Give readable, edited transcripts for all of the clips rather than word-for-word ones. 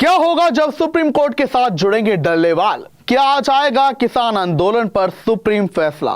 क्या होगा जब सुप्रीम कोर्ट के साथ जुड़ेंगे डल्लेवाल? क्या आज आएगा किसान आंदोलन पर सुप्रीम फैसला?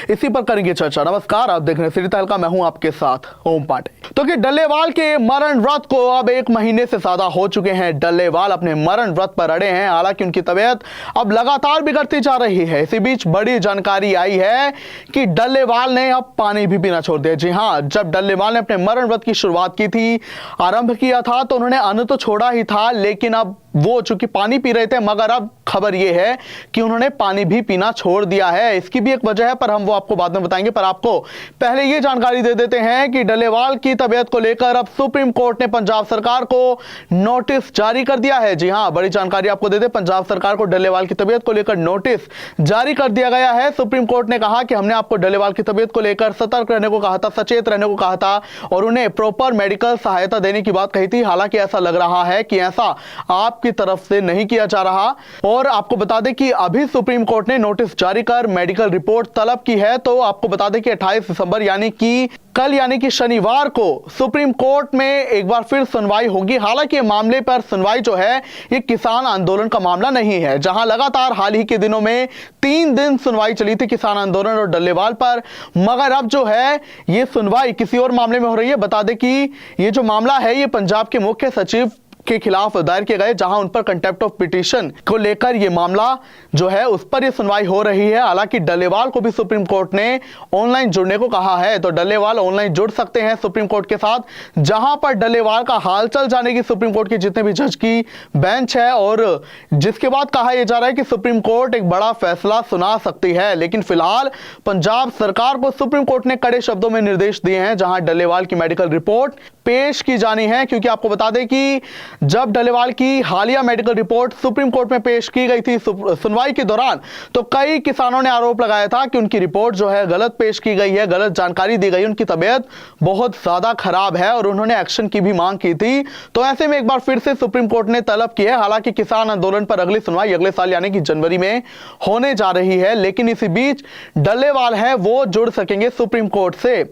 इसी पर करेंगे चर्चा। नमस्कार, आप देख रहे हैं सिटी तहलका, मैं हूं आपके साथ ओम पांडे। तो कि डल्लेवाल के मरण व्रत को अब 1 महीने से ज्यादा हो चुके हैं। डल्लेवाल अपने मरण व्रत पर अड़े हैं। हालांकि उनकी तबीयत अब लगातार बिगड़ती जा रही है। इसी बीच बड़ी जानकारी आई है कि डल्लेवाल ने अब पानी भी पीना छोड़ दिया। जी हां, जब डल्लेवाल ने अपने मरण व्रत की शुरुआत की थी, आरंभ किया था, तो उन्होंने अन्न तो छोड़ा ही था, लेकिन अब वो चूंकि पानी पी रहे थे, मगर अब खबर यह है कि उन्होंने पानी भी पीना छोड़ दिया है। इसकी भी एक वजह है, पर हम वो आपको बाद में बताएंगे। पर आपको पहले ये जानकारी दे देते हैं कि डल्लेवाल की तबीयत को लेकर अब सुप्रीम कोर्ट ने पंजाब सरकार को नोटिस जारी कर दिया है। जी हां, बड़ी जानकारी आपको दे दे, पंजाब सरकार को डल्लेवाल की तबीयत को लेकर नोटिस जारी कर दिया गया है। सुप्रीम कोर्ट ने कहा कि हमने आपको डल्लेवाल की तबीयत को लेकर सतर्क रहने को कहा था, सचेत रहने को कहा था और उन्हें प्रॉपर मेडिकल सहायता देने की बात कही थी। हालांकि ऐसा लग रहा है कि ऐसा आपकी तरफ से नहीं किया जा रहा। और आपको बता दें कि अभी सुप्रीम कोर्ट ने नोटिस जारी कर मेडिकल रिपोर्ट तलब की है। तो आपको बता दें कि 28 दिसंबर यानी कि कल यानी कि शनिवार को सुप्रीम कोर्ट में एक बार फिर सुनवाई होगी। हालांकि मामले पर सुनवाई जो है ये किसान आंदोलन का मामला नहीं है, जहां लगातार हाल ही के दिनों में 3 दिन सुनवाई चली थी किसान आंदोलन और डल्लेवाल पर, मगर अब जो है ये सुनवाई किसी और मामले में हो रही है। बता दें कि ये जो मामला है ये पंजाब के मुख्य सचिव के खिलाफ दायर किए गए, जहां उन पर कंटेम्प्ट ऑफ पिटीशन को लेकर यह मामला जो है उस पर यह सुनवाई हो रही है। हालांकि डल्लेवाल को भी सुप्रीम कोर्ट ने ऑनलाइन जुड़ने को कहा है, तो डल्लेवाल ऑनलाइन जुड़ सकते हैं सुप्रीम कोर्ट के साथ, जहां पर डल्लेवाल का हालचाल जाने की सुप्रीम कोर्ट के जितने भी जज की बेंच है और जिसके बाद कहा यह जा रहा है कि सुप्रीम कोर्ट एक बड़ा फैसला सुना सकती है। लेकिन फिलहाल पंजाब सरकार को सुप्रीम कोर्ट ने कड़े शब्दों में निर्देश दिए हैं, जहां डल्लेवाल की मेडिकल रिपोर्ट पेश की जानी है। क्योंकि आपको बता दें कि जब डल्लेवाल की हालिया मेडिकल रिपोर्ट सुप्रीम कोर्ट में पेश की गई थी सुनवाई के दौरान, तो कई किसानों ने आरोप लगाया था कि उनकी रिपोर्ट जो है गलत पेश की गई है, गलत जानकारी दी गई, उनकी तबीयत बहुत ज्यादा खराब है और उन्होंने एक्शन की भी मांग की थी। तो ऐसे में एक बार फिर से सुप्रीम कोर्ट ने तलब की है। हालांकि किसान आंदोलन पर अगली सुनवाई अगले साल यानी कि जनवरी में होने जा रही है, लेकिन इसी बीच डल्लेवाल है वो जुड़ सकेंगे सुप्रीम कोर्ट से।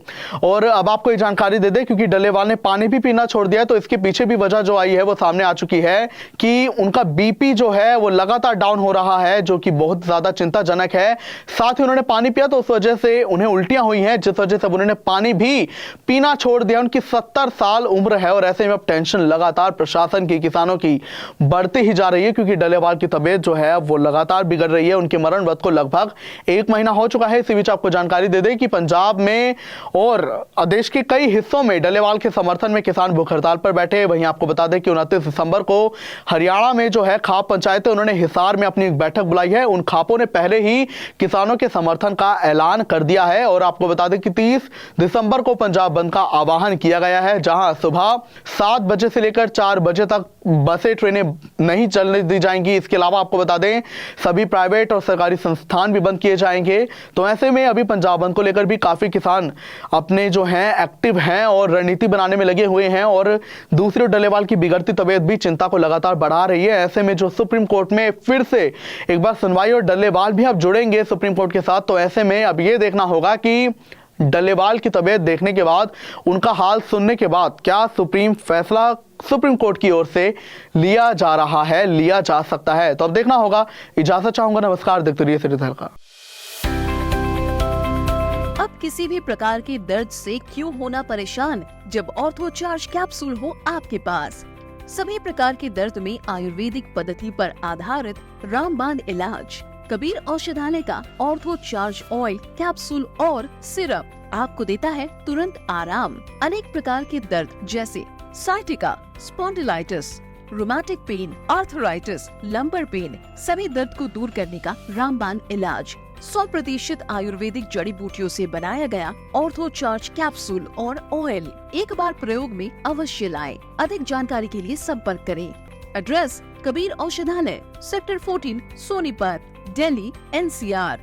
और अब आपको ये जानकारी दे दें, क्योंकि डल्लेवाल ने पानी भी पीना छोड़ दिया है, तो इसके पीछे भी वजह जो आई है वो सामने आ चुकी है कि उनका बीपी जो है वो लगातार डाउन हो रहा है, जो कि बहुत ज्यादा चिंताजनक है। साथ ही उन्होंने पानी पिया तो उस वजह से उन्हें उल्टियां हुई हैं, जिस वजह से उन्होंने पानी भी पीना छोड़ दिया। उनकी 70 साल उम्र है और ऐसे में अब टेंशन लगातार प्रशासन की, किसानों की बढ़ती ही जा रही है, क्योंकि डल्लेवाल की तबीयत जो है वो लगातार बिगड़ रही है। उनके मरण व्रत को लगभग 1 महीना हो चुका है। इसी बीच आपको जानकारी दे दें कि पंजाब में और देश के कई हिस्सों में डल्लेवाल के समर्थन में किसान भूख हड़ताल पर बैठे। वहीं आपको बता दें कि 29 दिसंबर को हरियाणा में जो है खाप पंचायतें, उन्होंने हिसार में अपनी एक बैठक बुलाई है। उन खापों ने पहले ही किसानों के समर्थन का ऐलान कर दिया है। और आपको बता दें कि 30 दिसंबर को पंजाब बंद का आह्वान किया गया है, जहां सुबह 7 बजे से लेकर 4 बजे तक बसें, ट्रेनें नहीं चलने दी जाएंगी। इसके अलावा आपको बता दें सभी प्राइवेट और सरकारी संस्थान भी बंद किए जाएंगे। तो ऐसे में अभी पंजाब बंद को लेकर भी काफी किसान अपने जो हैं एक्टिव हैं और रणनीति बनाने में लगे हुए हैं। और दूसरी डल्लेवाल की बिगड़ती तबीयत भी चिंता को लगातार बढ़ा रही है। ऐसे में जो सुप्रीम कोर्ट में फिर से एक बार सुनवाई और डल्लेवाल भी अब जुड़ेंगे सुप्रीम कोर्ट के साथ, तो ऐसे में अब यह देखना होगा कि डल्लेवाल की तबीयत देखने के बाद, उनका हाल सुनने के बाद क्या सुप्रीम फैसला सुप्रीम कोर्ट की ओर से लिया जा रहा है, लिया जा सकता है। तो अब देखना होगा। इजाजत चाहूंगा, नमस्कार, देखते रहिए सिटी तहलका। अब किसी भी प्रकार के दर्द से क्यों होना परेशान, जब ऑर्थो चार्ज कैप्सूल हो आपके पास। सभी प्रकार के दर्द में आयुर्वेदिक पद्धति पर आधारित रामबाण इलाज। कबीर औषधालय का ऑर्थो चार्ज ऑयल, कैप्सूल और सिरप आपको देता है तुरंत आराम। अनेक प्रकार के दर्द जैसे sciatica, spondylitis, rheumatic pain, arthritis, lumbar pain, सभी दर्द को दूर करने का रामबाण इलाज। 100% आयुर्वेदिक जड़ी बूटियों से बनाया गया ऑर्थो चार्ज कैप्सूल और ऑयल एक बार प्रयोग में अवश्य लाएं। अधिक जानकारी के लिए संपर्क करें। एड्रेस: कबीर औषधालय, सेक्टर 14, सोनीपत, दिल्ली, NCR।